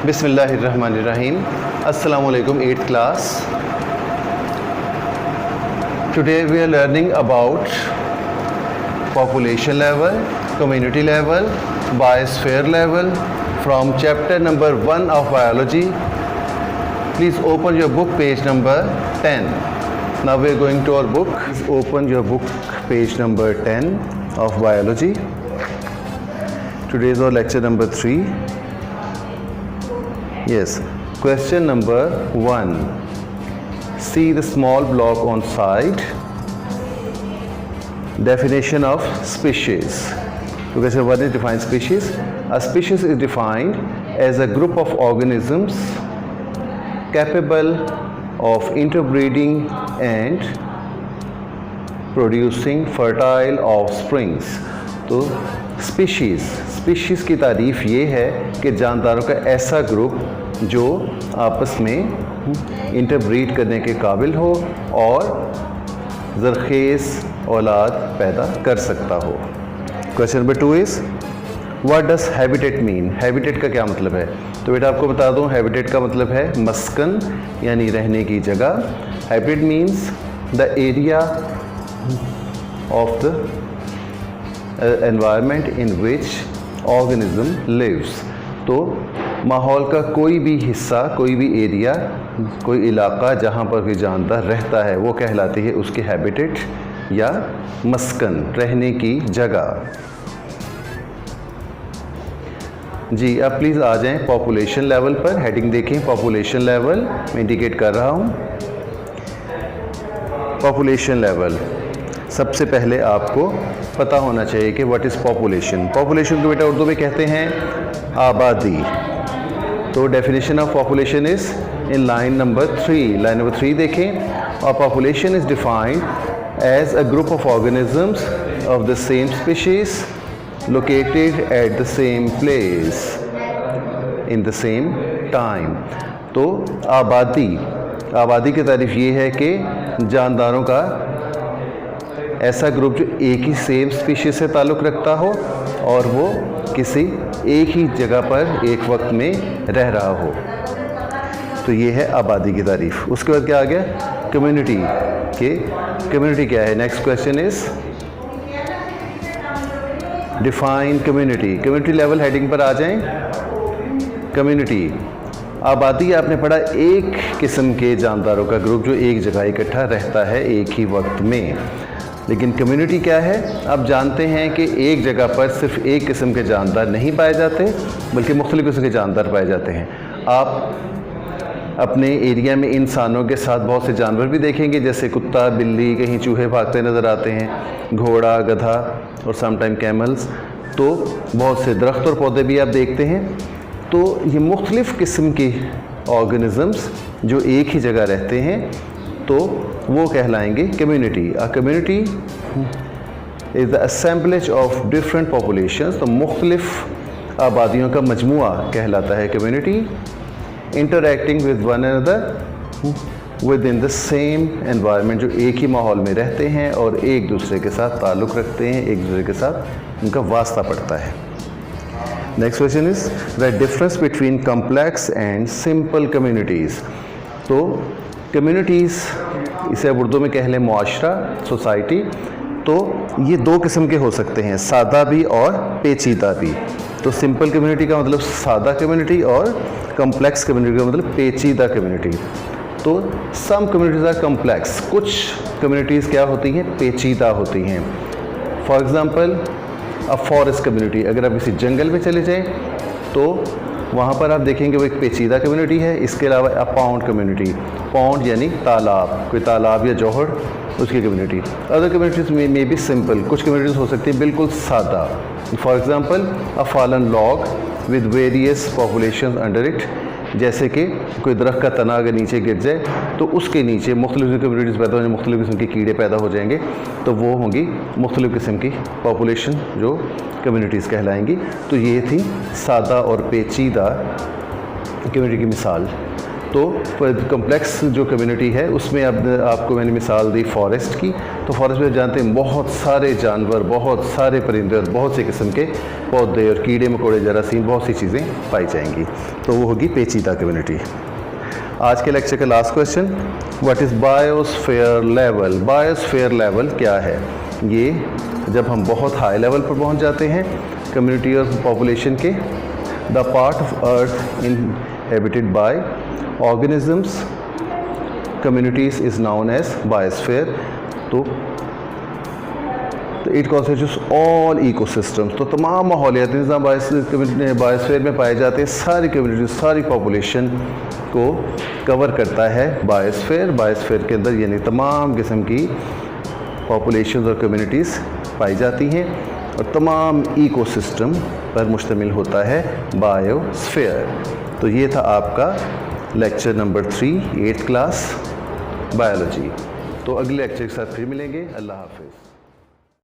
Bismillahirrahmanirrahim. Assalamu alaikum, 8th class. Today we are learning about population level, community level, biosphere level from chapter number 1 of biology. Please open your book, page number 10. Now we are going to our book. Please open your book, page number 10 of biology. Today is our lecture number 3. Yes, question number 1. See the small block on side. Definition of species. So question 1 is define species. A species is defined as a group of organisms capable of interbreeding and producing fertile offsprings. तो species की तारीफ़ ये है कि जानदारों का ऐसा group जो आपस में इंटरब्रीड करने के काबिल हो और ज़रख़ेज़ औलाद पैदा कर सकता हो. Question number 2 is what does habitat mean. Habitat का क्या मतलब है? तो बेटा आपको बता दूं, हैबिटेट का मतलब है मस्कन यानी रहने की जगह. Habitat means the area of the environment in which organism lives. तो माहौल का कोई भी हिस्सा, कोई भी एरिया, कोई इलाका जहाँ पर भी जानदार रहता है वो कहलाती है उसकी हैबिटेट या मस्कन, रहने की जगह. जी अब प्लीज़ आ जाएं पॉपुलेशन लेवल पर. हेडिंग देखें, पॉपुलेशन लेवल मैं इंडिकेट कर रहा हूँ. पॉपुलेशन लेवल सबसे पहले आपको पता होना चाहिए कि व्हाट इज़ पॉपुलेशन. पॉपुलेशन को बेटा उर्दू में कहते हैं आबादी. तो definition of population is in line number 3. Line number 3 देखें. और population is defined as a group of organisms of the same species located at the same place in the same time. तो आबादी की तारीफ ये है कि जानदारों का ऐसा ग्रुप जो एक ही सेम स्पीशीज़ से ताल्लुक़ रखता हो और वो किसी एक ही जगह पर एक वक्त में रह रहा हो. तो ये है आबादी की तारीफ. उसके बाद क्या आ गया? कम्युनिटी. कम्युनिटी क्या है? Next question is define community. Community level heading पर आ जाएं. कम्युनिटी आबादी आपने पढ़ा एक किस्म के जानदारों का ग्रुप जो एक जगह इकट्ठा रहता है एक ही वक्त में. लेकिन कम्युनिटी क्या है? आप जानते हैं कि एक जगह पर सिर्फ एक किस्म के जानदार नहीं पाए जाते बल्कि मुख्तलिफ किस्म के जानदार पाए जाते हैं. आप अपने एरिया में इंसानों के साथ बहुत से जानवर भी देखेंगे, जैसे कुत्ता, बिल्ली, कहीं चूहे भागते नज़र आते हैं, घोड़ा, गधा और समटाइम कैमल्स. तो बहुत से दरख्त और पौधे भी आप देखते हैं. तो ये मुख्तलिफ़ किस्म के ऑर्गेनिज़म्स जो एक ही जगह रहते हैं तो वो कहलाएंगे community. A community is the assemblage of different populations. तो मुख्तलिफ़ आबादियों का मजमुआ कहलाता है community. Interacting with one another within the same environment, जो एक ही माहौल में रहते हैं और एक दूसरे के साथ ताल्लुक़ रखते हैं, एक दूसरे के साथ उनका वास्ता पड़ता है. Next question is the difference between complex and simple communities. तो कम्युनिटीज़ इसे अब उर्दू में कह लें मुआशरा, सोसाइटी. तो ये दो किस्म के हो सकते हैं, सादा भी और पेचीदा भी. तो सिंपल कम्युनिटी का मतलब सादा कम्युनिटी और कम्प्लेक्स कम्युनिटी का मतलब पेचीदा कम्युनिटी. तो सम कम्युनिटीज़ आर कम्प्लेक्स. कुछ कम्युनिटीज़ क्या होती हैं? पेचीदा होती हैं. For example a forest community. अगर आप किसी जंगल में चले जाएं तो वहाँ पर आप देखेंगे वो एक पेचीदा कम्युनिटी है. इसके अलावा अ पाउंड कम्युनिटी. पाउंड यानी तालाब, कोई तालाब या जौहर, उसकी कम्युनिटी. अदर कम्युनिटीज़ में भी सिंपल. कुछ कम्युनिटीज़ हो सकती है बिल्कुल सादा. For example a fallen log with various population under it. जैसे कि कोई दरख्त का तना अगर नीचे गिर जाए तो उसके नीचे मुख्तलिफ कम्युनिटीज़ पैदा हो जाएंगे, मुख्तलिफ किस्म के कीड़े पैदा हो जाएंगे. तो वो होंगी मुख्तलिफ किस्म की पॉपुलेशन जो कम्युनिटीज़ कहलाएंगी. तो ये थी सादा और पेचीदा कम्युनिटी की मिसाल. तो कम्प्लेक्स जो कम्युनिटी है उसमें अब आपको मैंने मिसाल दी फॉरेस्ट की, तो फॉरेस्ट में जानते हैं बहुत सारे जानवर, बहुत सारे परिंदे और बहुत से किस्म के पौधे और कीड़े मकोड़े, जरासीम, बहुत सी चीज़ें पाई जाएंगी, तो वो होगी पेचीदा कम्युनिटी। आज के लेक्चर का last question, what is biosphere level. Biosphere level क्या है? ये जब हम बहुत हाई लेवल पर पहुंच जाते हैं कम्युनिटी और पॉपुलेशन के, the part of earth inhabited by organisms communities is known as biosphere. तो इट कॉन्स्टिट्यूट्स ऑल इकोसिस्टम्स, तो तमाम माहौलियाती निज़ाम बायोस्फीयर में पाए जाते हैं, सारी कम्युनिटी, सारी पॉपुलेशन को कवर करता है बायोस्फीयर। बायोस्फीयर के अंदर यानी तमाम किस्म की पॉपुलेशन और कम्युनिटीज़ पाई जाती हैं और तमाम इकोसिस्टम पर मुश्तमिल होता है बायोस्फीयर। तो ये था आपका lecture number 3, 8th class biology. तो अगले लेक्चर के साथ फिर मिलेंगे। अल्लाह हाफ़िज़।